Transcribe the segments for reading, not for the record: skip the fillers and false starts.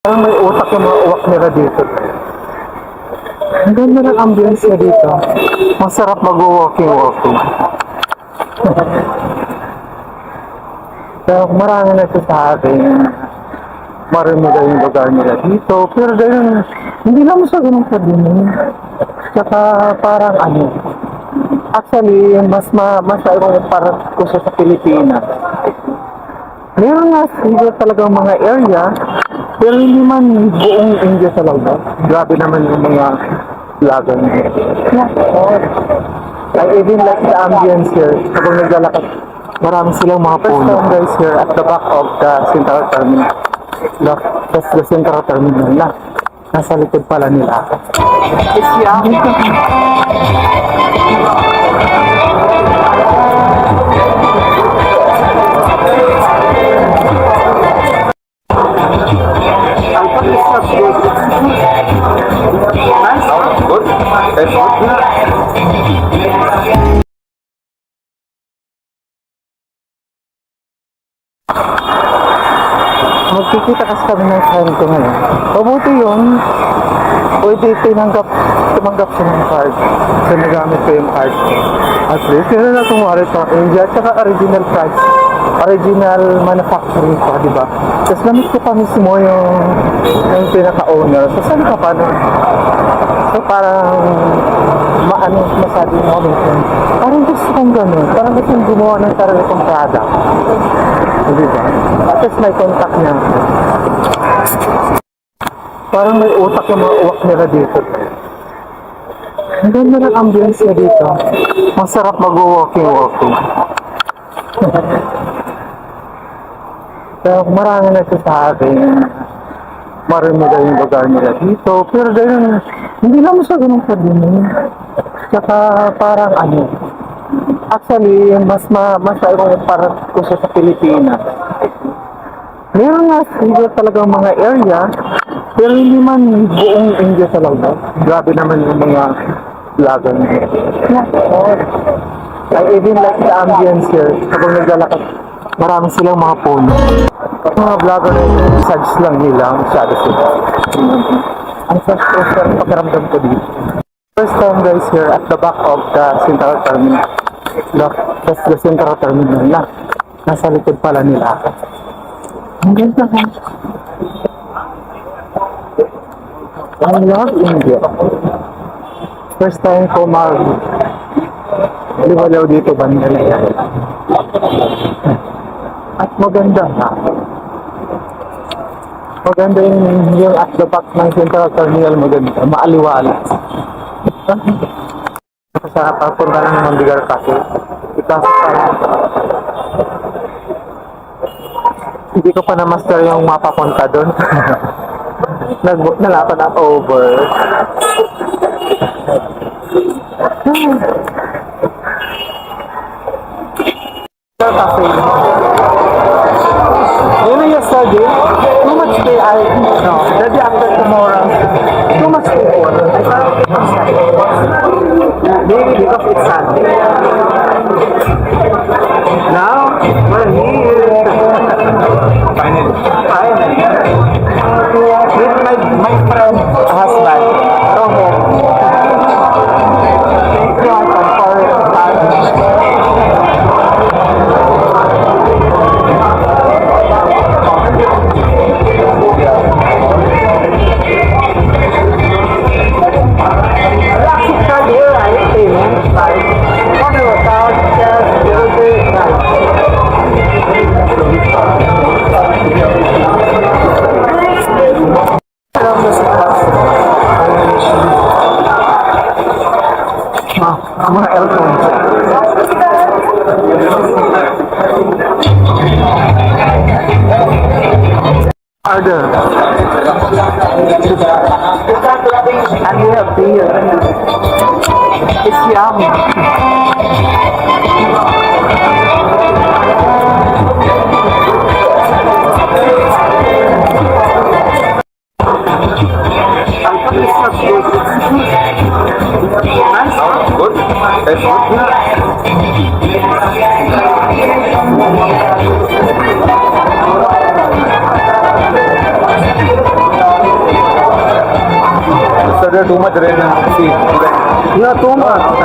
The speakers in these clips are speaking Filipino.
Parang may utak yung mga uwak nila dito. Ang ganda ng ambience niya dito. Masarap mag-walking. Pero marami na ito sa akin. Marami na yung lugar nila dito. Pero dahil hindi naman siya ganun kadumi. Tsaka parang actually, mas yung parang ko siya sa Pilipinas. Meron nga India talagang mga area, pero hindi man buong India talaga. Grabe naman yung mga vlogger niya. I even like the ambience here. Habang naglalakad, marami silang mga puno. First time guys here at the back of the Central Terminal. The Central Terminal na. Nasa likod pala nila. It's magkikita kasi kami ng friend ko ngayon. Mabuti yun, pwede tumanggap siya ng card. So nagamit ko yung card. At least, yun na tumawari sa India, tsaka original price. Original manufacturing pa, di ba? Tapos namit ko pa mismo yung pinaka-owner. So saan ka pa nun? So parang masabi mo kami. Parang gusto kong gano'n. Parang gusto kong gumawa ng sarili kong product. Di ba? Tapos may contact niya. Parang may utak yung mga uwak nila dito. Ang ganda ng ambience niya dito. Masarap mag-walking. Pero marami na ito sa akin. Marami na yung lugar nila dito. Pero dahil hindi naman siya ganun kadumi. Tsaka parang actually, mas yung parang ko siya sa Pilipinas. Meron nga India talagang mga area, pero hindi man buong India talaga. Grabe naman yung mga vlogger niya. I even like the ambience here. Habang naglalakad, marami silang mga puno. Mga vlogger na yung massage lang nila, masyado sila. Ang social pakiramdam ko dito. First time guys here at the back of the Central Terminal. The Central Terminal na. Nasa likod pala nila. Ang ganda ka. I love India. First time ko liwalaw dito banda na yan. At maganda ha. Maganda yung at the back ng Central Terminal, maganda. Maaliwala. Sa papunta lang ng Mandigar kasi. Ikaso parang hindi ko pa na-master yung mapapunta doon. Nag-book na lang ako ng over. Cafe. You know yesterday, too much day the day after tomorrow, too much people. I thought it was Sunday. Maybe because it's Sunday. Now, we're here. Finally. With my friend husband. Romo. Thank you for mga aircon. Order. And we have beer. It's yummy. Good. That's good. brother, too much rain. Yeah, too much.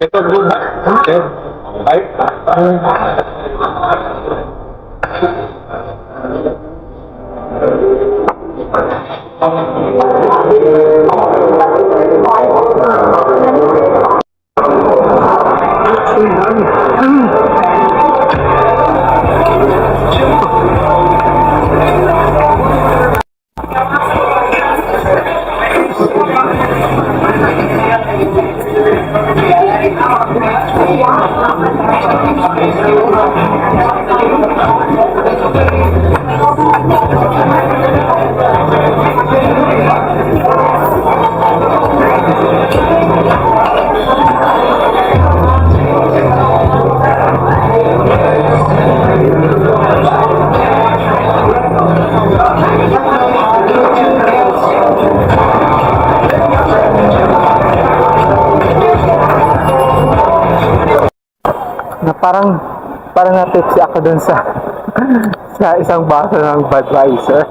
Ito good ha? Ay? Na parang na-tipsy ako dun sa sa isang baso ng Budweiser.